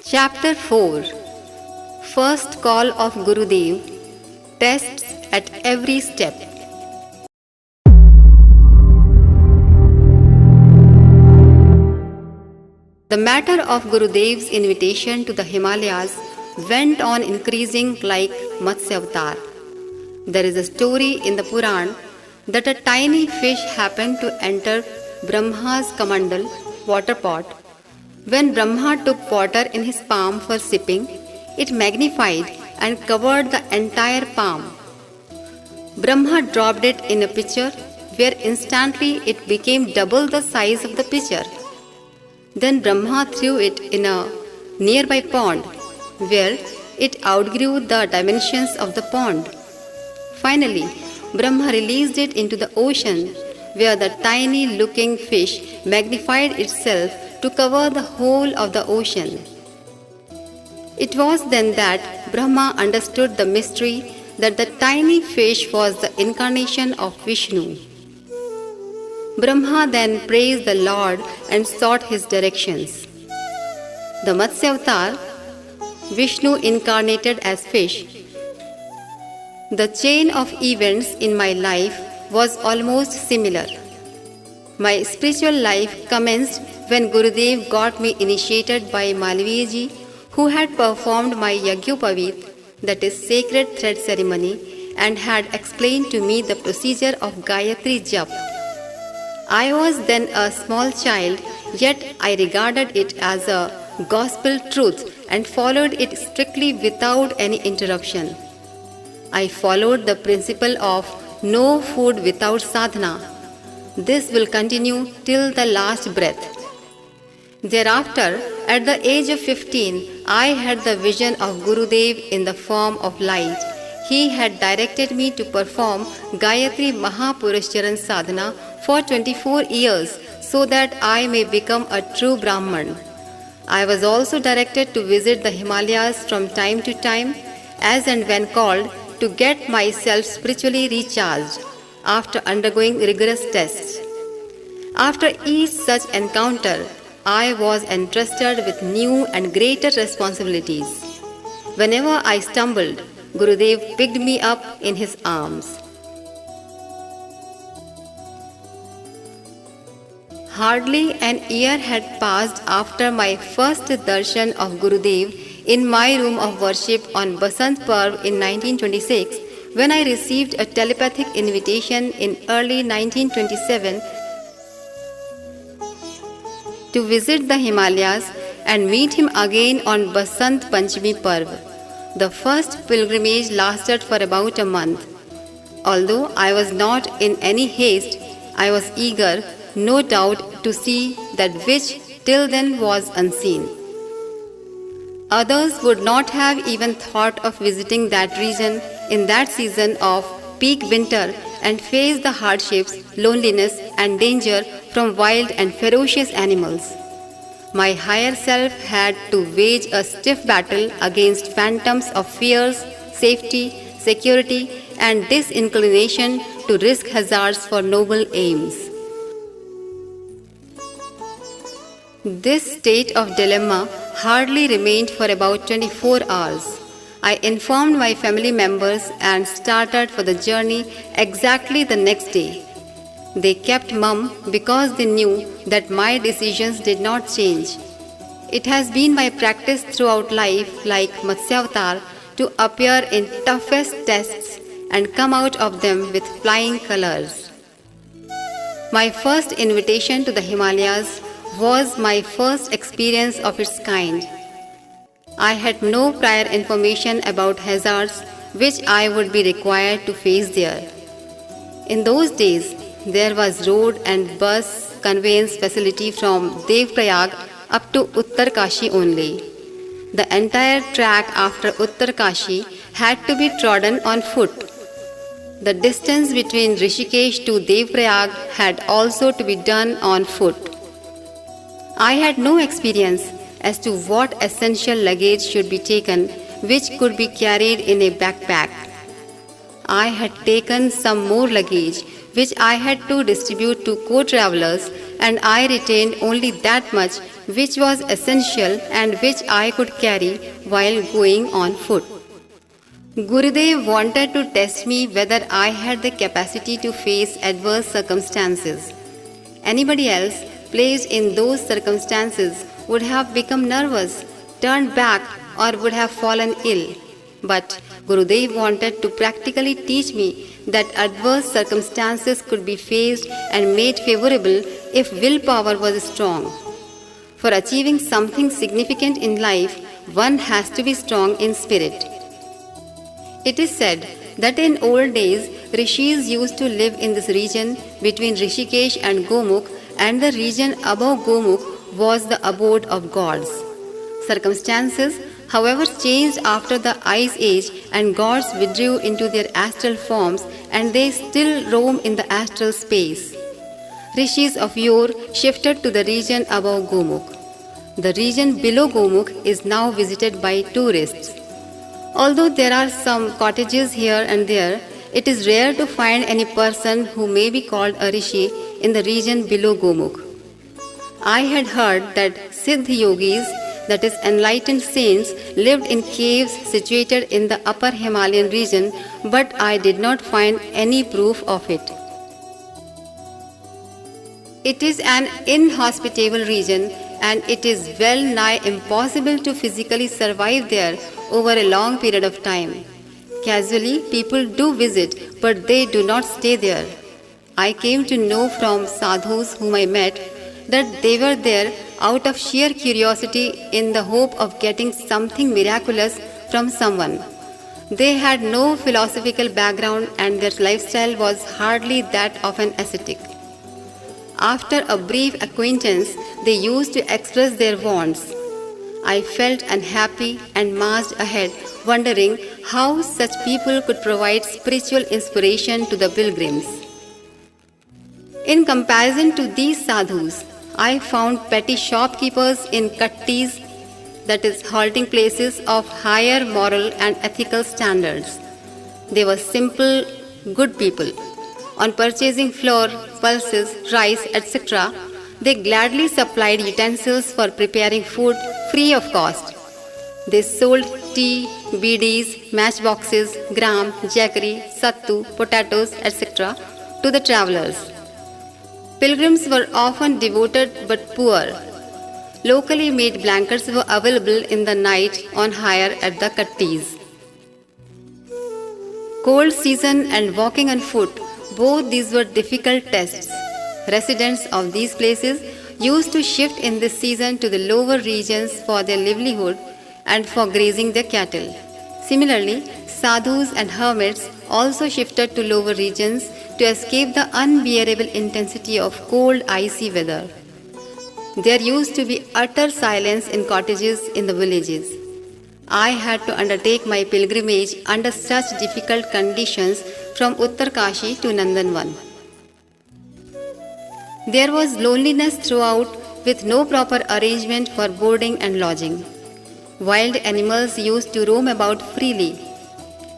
Chapter 4. First Call of Gurudev. Tests at every step. The matter of Gurudev's invitation to the Himalayas went on increasing like Matsyavatar. There is a story in the Purana that a tiny fish happened to enter Brahma's kamandalu water pot. When Brahma took water in his palm for sipping, it magnified and covered the entire palm. Brahma dropped it in a pitcher where instantly it became double the size of the pitcher. Then Brahma threw it in a nearby pond where it outgrew the dimensions of the pond. Finally, Brahma released it into the ocean where the tiny looking fish magnified itself to cover the whole of the ocean. It was then that Brahma understood the mystery that the tiny fish was the incarnation of Visnu. Brahma then praised the Lord and sought his directions. The Matsyavatar, Vishnu incarnated as fish. The chain of events in my life was almost similar. My spiritual life commenced when Gurudev got me initiated by Malviyaji, who had performed my Yagyopavit, that is sacred thread ceremony, and had explained to me the procedure of Gayatri Jap. I was then a small child, yet I regarded it as a gospel truth and followed it strictly without any interruption. I followed the principle of no food without sadhana. This will continue till the last breath. Thereafter, at the age of 15, I had the vision of Gurudev in the form of light. He had directed me to perform Gayatri Mahapurushcharan sadhana for 24 years so that I may become a true Brahman. I was also directed to visit the Himalayas from time to time, as and when called, to get myself spiritually recharged after undergoing rigorous tests. After each such encounter, I was entrusted with new and greater responsibilities. Whenever I stumbled, Gurudev picked me up in his arms. Hardly an year had passed after my first darshan of Gurudev in my room of worship on Basant Parv in 1926, when I received a telepathic invitation in early 1927 to visit the Himalayas and meet him again on Basant Panchami Parv. The first pilgrimage lasted for about a month. Although I was not in any haste, I was eager, no doubt, to see that which till then was unseen. Others would not have even thought of visiting that region in that season of peak winter and face the hardships, loneliness, and danger from wild and ferocious animals. My higher self had to wage a stiff battle against phantoms of fears, safety, security, and disinclination to risk hazards for noble aims. This state of dilemma hardly remained for about 24 hours. I informed my family members and started for the journey exactly the next day. They kept mum because they knew that my decisions did not change. It has been my practice throughout life, like Matsyavatar, to appear in toughest tests and come out of them with flying colors. My first invitation to the Himalayas was my first experience of its kind. I had no prior information about hazards which I would be required to face there. In those days, there was road and bus conveyance facility from Devprayag up to Uttarkashi only. The entire track after Uttarkashi had to be trodden on foot. The distance between Rishikesh to Devprayag had also to be done on foot. I had no experience as to what essential luggage should be taken, which could be carried in a backpack. I had taken some more luggage, which I had to distribute to co-travelers, and I retained only that much which was essential and which I could carry while going on foot. Gurudev wanted to test me whether I had the capacity to face adverse circumstances. Anybody else placed in those circumstances would have become nervous, turned back, or would have fallen ill. But Gurudev wanted to practically teach me that adverse circumstances could be faced and made favorable if willpower was strong. For achieving something significant in life, one has to be strong in spirit. It is said that in old days, Rishis used to live in this region between Rishikesh and Gomukh, and the region above Gomukh was the abode of gods. Circumstances, however, changed after the Ice Age, and gods withdrew into their astral forms, and they still roam in the astral space. Rishis of yore shifted to the region above Gomukh. The region below Gomukh is now visited by tourists. Although there are some cottages here and there, it is rare to find any person who may be called a Rishi in the region below Gomukh. I had heard that Siddh yogis, that is enlightened saints, lived in caves situated in the upper Himalayan region, but I did not find any proof of it. It is an inhospitable region, and it is well nigh impossible to physically survive there over a long period of time. Casually, people do visit, but they do not stay there. I came to know from sadhus whom I met that they were there out of sheer curiosity in the hope of getting something miraculous from someone. They had no philosophical background, and their lifestyle was hardly that of an ascetic. After a brief acquaintance, they used to express their wants. I felt unhappy and marched ahead, wondering how such people could provide spiritual inspiration to the pilgrims. In comparison to these sadhus, I found petty shopkeepers in kattis, that is, halting places of higher moral and ethical standards. They were simple, good people. On purchasing flour, pulses, rice, etc., they gladly supplied utensils for preparing food free of cost. They sold tea, beedis, matchboxes, gram, jaggery, sattu, potatoes, etc. to the travelers. Pilgrims were often devoted but poor. Locally made blankets were available in the night on hire at the kattis. Cold season and walking on foot, both these were difficult tests. Residents of these places used to shift in this season to the lower regions for their livelihood and for grazing their cattle. Similarly, sadhus and hermits also shifted to lower regions to escape the unbearable intensity of cold, icy weather. There used to be utter silence in cottages in the villages. I had to undertake my pilgrimage under such difficult conditions from Uttarkashi to Nandanvan. There was loneliness throughout, with no proper arrangement for boarding and lodging. Wild animals used to roam about freely.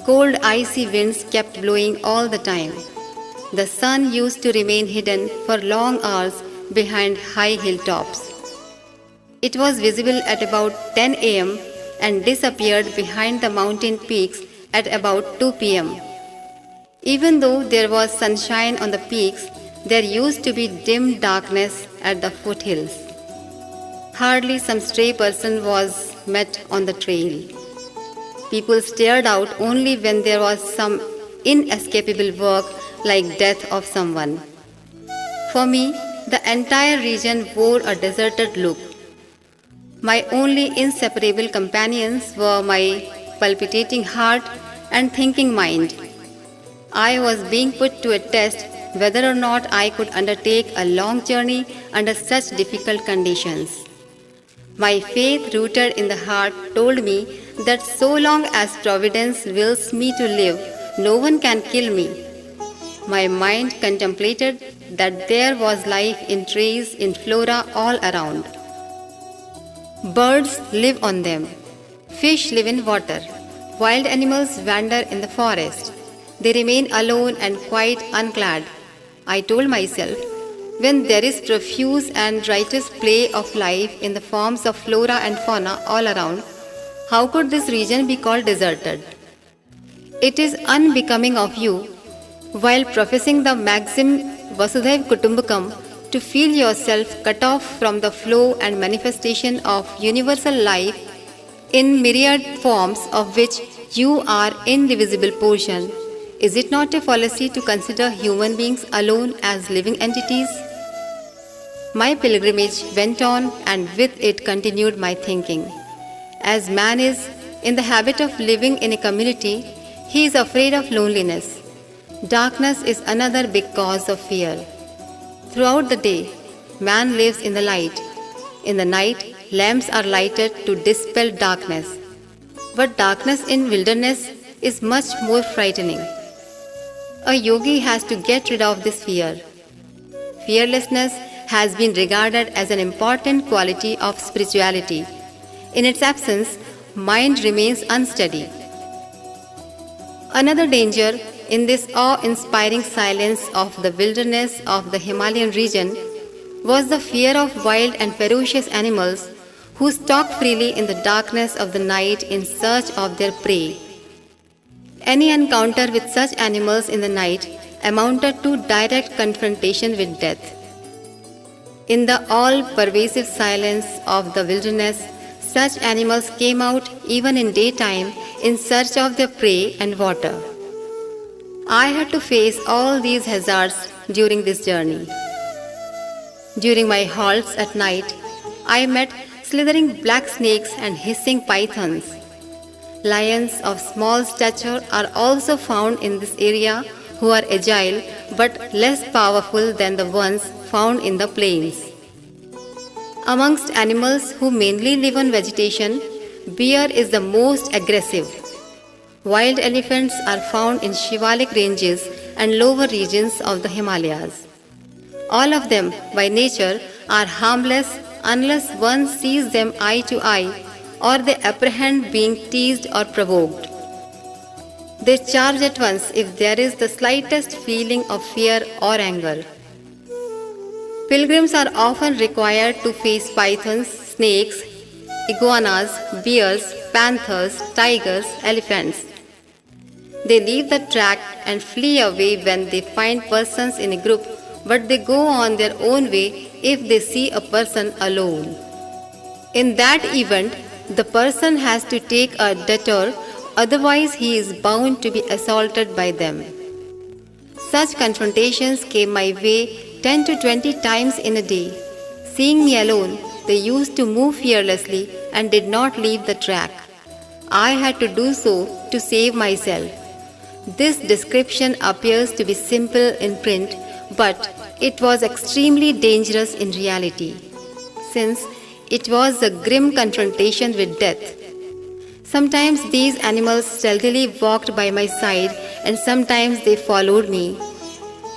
Cold, icy winds kept blowing all the time. The sun used to remain hidden for long hours behind high hilltops. It was visible at about 10 a.m. and disappeared behind the mountain peaks at about 2 p.m. Even though there was sunshine on the peaks, there used to be dim darkness at the foothills. Hardly some stray person was met on the trail. People stared out only when there was some inescapable work like death of someone. For me, the entire region wore a deserted look. My only inseparable companions were my palpitating heart and thinking mind. I was being put to a test whether or not I could undertake a long journey under such difficult conditions. My faith rooted in the heart told me that so long as Providence wills me to live, no one can kill me. My mind contemplated that there was life in trees, in flora all around. Birds live on them. Fish live in water. Wild animals wander in the forest. they remain alone and quite unclad. I told myself, when there is profuse and righteous play of life in the forms of flora and fauna all around, how could this region be called deserted? It is unbecoming of you, while professing the maxim Vasudhaiv Kutumbakam, to feel yourself cut off from the flow and manifestation of universal life in myriad forms of which you are indivisible portion. Is it not a fallacy to consider human beings alone as living entities? My pilgrimage went on, and with it continued my thinking. As man is in the habit of living in a community, he is afraid of loneliness. Darkness is another big cause of fear. Throughout the day, man lives in the light. In the night, lamps are lighted to dispel darkness. But darkness in wilderness is much more frightening. A yogi has to get rid of this fear. Fearlessness has been regarded as an important quality of spirituality. In its absence, mind remains unsteady. Another danger in this awe-inspiring silence of the wilderness of the Himalayan region was the fear of wild and ferocious animals who stalk freely in the darkness of the night in search of their prey. Any encounter with such animals in the night amounted to direct confrontation with death. In the all-pervasive silence of the wilderness, such animals came out even in daytime in search of their prey and water. I had to face all these hazards during this journey. During my halts at night, I met slithering black snakes and hissing pythons. Lions of small stature are also found in this area who are agile but less powerful than the ones found in the plains. Amongst animals who mainly live on vegetation, bear is the most aggressive. Wild elephants are found in Shivalik ranges and lower regions of the Himalayas. All of them, by nature, are harmless unless one sees them eye to eye or they apprehend being teased or provoked. They charge at once if there is the slightest feeling of fear or anger. Pilgrims are often required to face pythons, snakes, iguanas, bears, panthers, tigers, elephants. They leave the track and flee away when they find persons in a group, but they go on their own way if they see a person alone. In that event, the person has to take a detour, otherwise he is bound to be assaulted by them. Such confrontations came my way 10 to 20 times in a day. Seeing me alone, they used to move fearlessly and did not leave the track. I had to do so to save myself. This description appears to be simple in print, but it was extremely dangerous in reality, since it was a grim confrontation with death. Sometimes these animals stealthily walked by my side, and sometimes they followed me.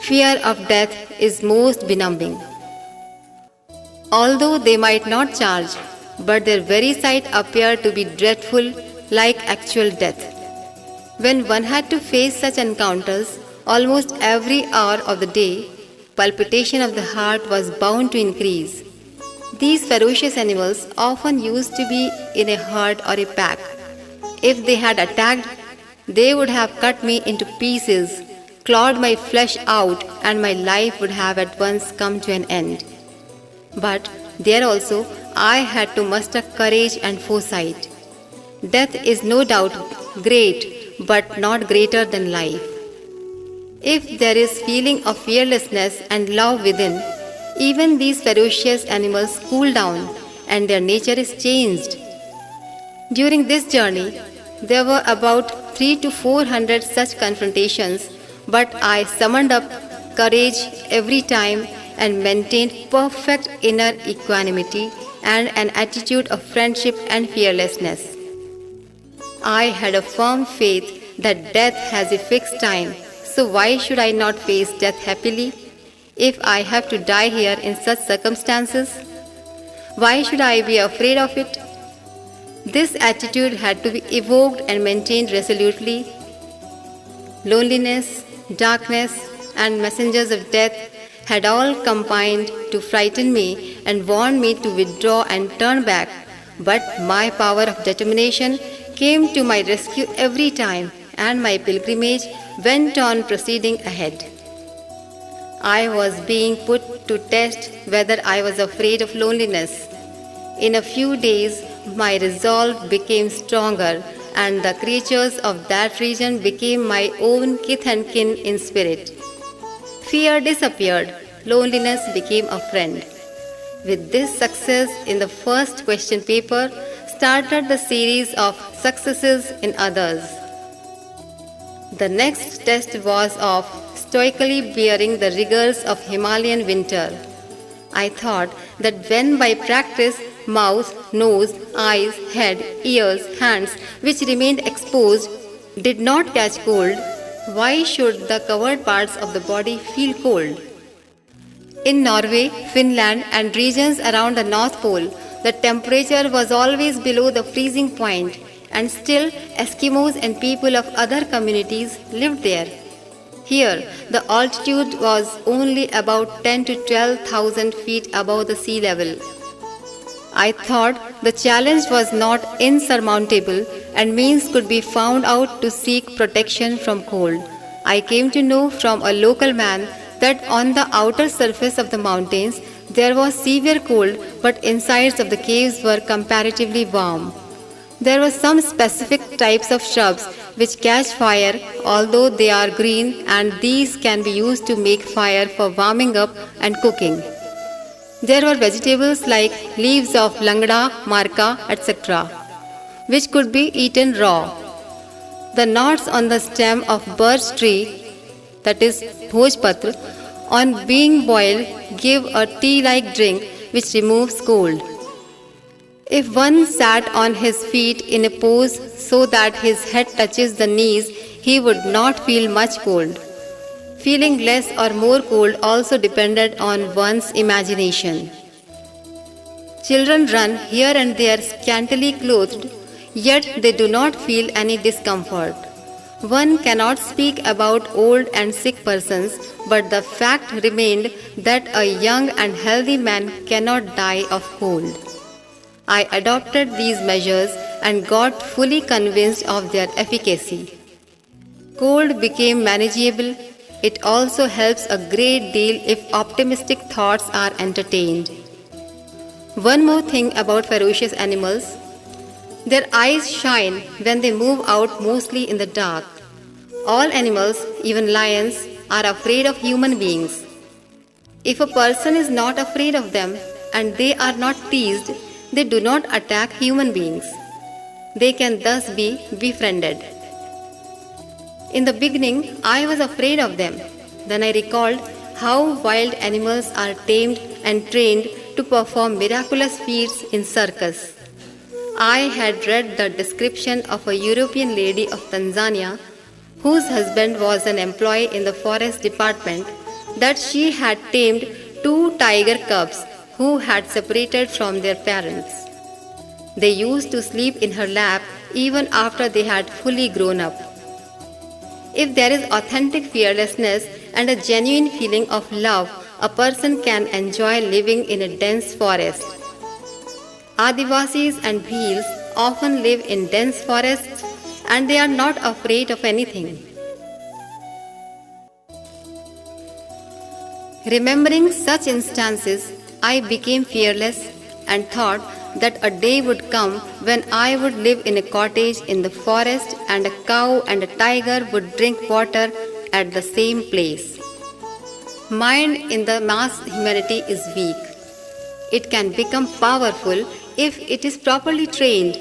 Fear of death is most benumbing. Although they might not charge, but their very sight appeared to be dreadful, like actual death. When one had to face such encounters almost every hour of the day, palpitation of the heart was bound to increase. These ferocious animals often used to be in a herd or a pack. If they had attacked, they would have cut me into pieces, clawed my flesh out, and my life would have at once come to an end. But there also I had to muster courage and foresight. Death is no doubt great, but not greater than life. If there is feeling of fearlessness and love within, even these ferocious animals cool down and their nature is changed. During this journey, there were about 300 to 400 such confrontations, but I summoned up courage every time and maintained perfect inner equanimity and an attitude of friendship and fearlessness. I had a firm faith that death has a fixed time, so why should I not face death happily? If I have to die here in such circumstances, why should I be afraid of it? This attitude had to be evoked and maintained resolutely. Loneliness, darkness, and messengers of death had all combined to frighten me and warn me to withdraw and turn back, but my power of determination came to my rescue every time, and my pilgrimage went on proceeding ahead. I was being put to test whether I was afraid of loneliness. In a few days, my resolve became stronger, and the creatures of that region became my own kith and kin in spirit. Fear disappeared, loneliness became a friend. With this success in the first question paper, started the series of successes in others. The next test was of stoically bearing the rigors of Himalayan winter. I thought that when by practice mouth, nose, eyes, head, ears, hands, which remained exposed, did not catch cold, why should the covered parts of the body feel cold? In Norway, Finland, and regions around the North Pole, the temperature was always below the freezing point, and still Eskimos and people of other communities lived there. Here, the altitude was only about 10 to 12,000 feet above the sea level. I thought the challenge was not insurmountable and means could be found out to seek protection from cold. I came to know from a local man that on the outer surface of the mountains there was severe cold, but insides of the caves were comparatively warm. There were some specific types of shrubs which catch fire, although they are green, and these can be used to make fire for warming up and cooking. There were vegetables like leaves of langda, marka, etc., which could be eaten raw. The knots on the stem of birch tree, that is bhojpatra, on being boiled give a tea-like drink which removes cold. If one sat on his feet in a pose so that his head touches the knees, he would not feel much cold. Feeling less or more cold also depended on one's imagination. Children run here and there scantily clothed, yet they do not feel any discomfort. One cannot speak about old and sick persons, but the fact remained that a young and healthy man cannot die of cold. I adopted these measures and got fully convinced of their efficacy. Cold became manageable. It also helps a great deal if optimistic thoughts are entertained. One more thing about ferocious animals. Their eyes shine when they move out, mostly in the dark. All animals, even lions, are afraid of human beings. If a person is not afraid of them and they are not teased, they do not attack human beings. They can thus be befriended. In the beginning, I was afraid of them. Then I recalled how wild animals are tamed and trained to perform miraculous feats in circus. I had read the description of a European lady of Tanzania whose husband was an employee in the forest department, that she had tamed 2 tiger cubs who had separated from their parents. They used to sleep in her lap even after they had fully grown up. If there is authentic fearlessness and a genuine feeling of love, a person can enjoy living in a dense forest. Adivasis and Bhils often live in dense forests and they are not afraid of anything. Remembering such instances, I became fearless and thought that a day would come when I would live in a cottage in the forest and a cow and a tiger would drink water at the same place. Mind in the mass humanity is weak. It can become powerful if it is properly trained.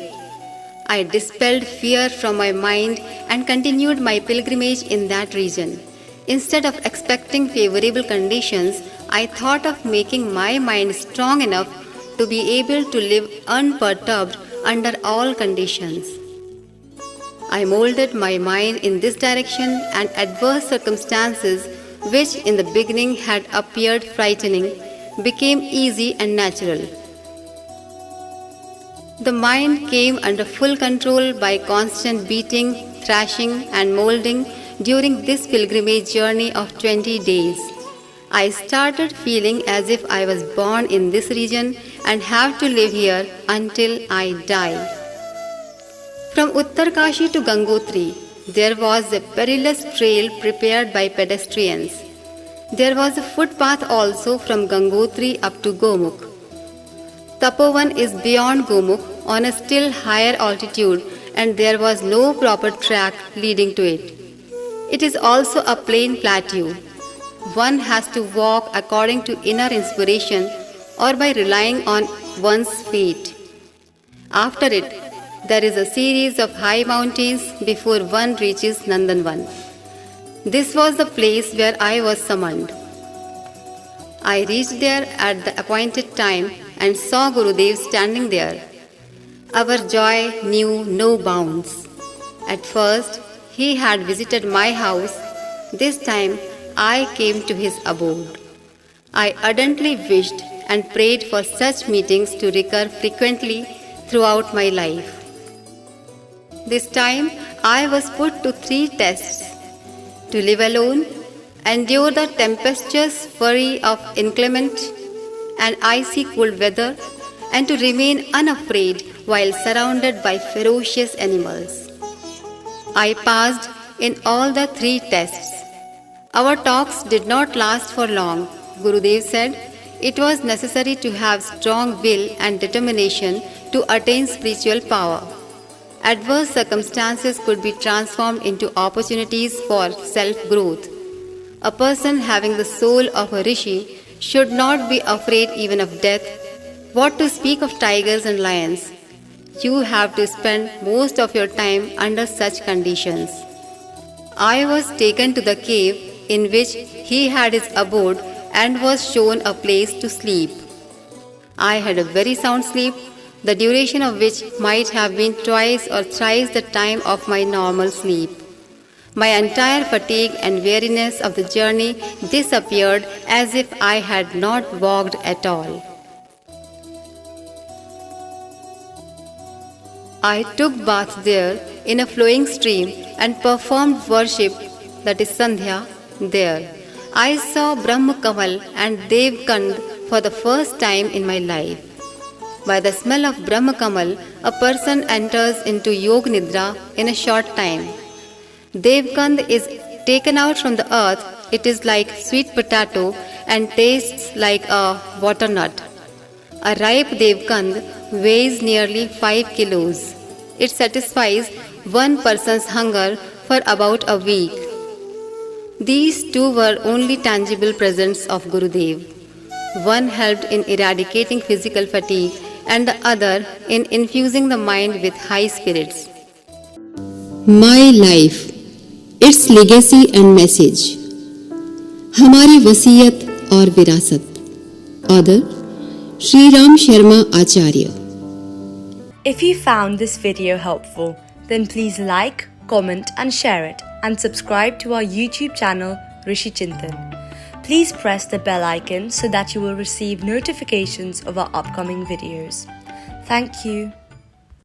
I dispelled fear from my mind and continued my pilgrimage in that region. Instead of expecting favorable conditions, I thought of making my mind strong enough to be able to live unperturbed under all conditions. I molded my mind in this direction, and adverse circumstances, which in the beginning had appeared frightening, became easy and natural. The mind came under full control by constant beating, thrashing, and molding during this pilgrimage journey of 20 days. I started feeling as if I was born in this region and have to live here until I die. From Uttarkashi to Gangotri, there was a perilous trail prepared by pedestrians. There was a footpath also from Gangotri up to Gomukh. Tapovan is beyond Gomukh on a still higher altitude, and there was no proper track leading to it. It is also a plain plateau. One has to walk according to inner inspiration or by relying on one's feet. After it, there is a series of high mountains before one reaches Nandanvan. This was the place where I was summoned. I reached there at the appointed time and saw Gurudev standing there. Our joy knew no bounds. At first, he had visited my house. This time, I came to his abode. I ardently wished and prayed for such meetings to recur frequently throughout my life. This time, I was put to 3 tests: to live alone, endure the tempestuous fury of inclement and icy cold weather, and to remain unafraid while surrounded by ferocious animals. I passed in all the 3 tests. Our talks did not last for long. Gurudev said it was necessary to have strong will and determination to attain spiritual power. Adverse circumstances could be transformed into opportunities for self-growth. A person having the soul of a Rishi should not be afraid even of death. What to speak of tigers and lions? You have to spend most of your time under such conditions. I was taken to the cave in which he had his abode and was shown a place to sleep. I had a very sound sleep, the duration of which might have been twice or thrice the time of my normal sleep. My entire fatigue and weariness of the journey disappeared as if I had not walked at all. I took bath there in a flowing stream and performed worship, that is Sandhya, there. I saw Brahma Kamal and Devkand for the first time in my life. By the smell of Brahma Kamal, a person enters into Yog Nidra in a short time. Devkand is taken out from the earth. It is like sweet potato and tastes like a water nut. A ripe Devkand weighs nearly 5 kilos. It satisfies one person's hunger for about a week. These 2 were only tangible presents of Gurudev. One helped in eradicating physical fatigue and the other in infusing the mind with high spirits. My life, its legacy and message. Hamari Vasiyat और विरासत. Author Shri Ram Sharma Acharya. If you found this video helpful, then please like, comment and share it, and subscribe to our YouTube channel Rishi Chintan. Please press the bell icon so that you will receive notifications of our upcoming videos. Thank you.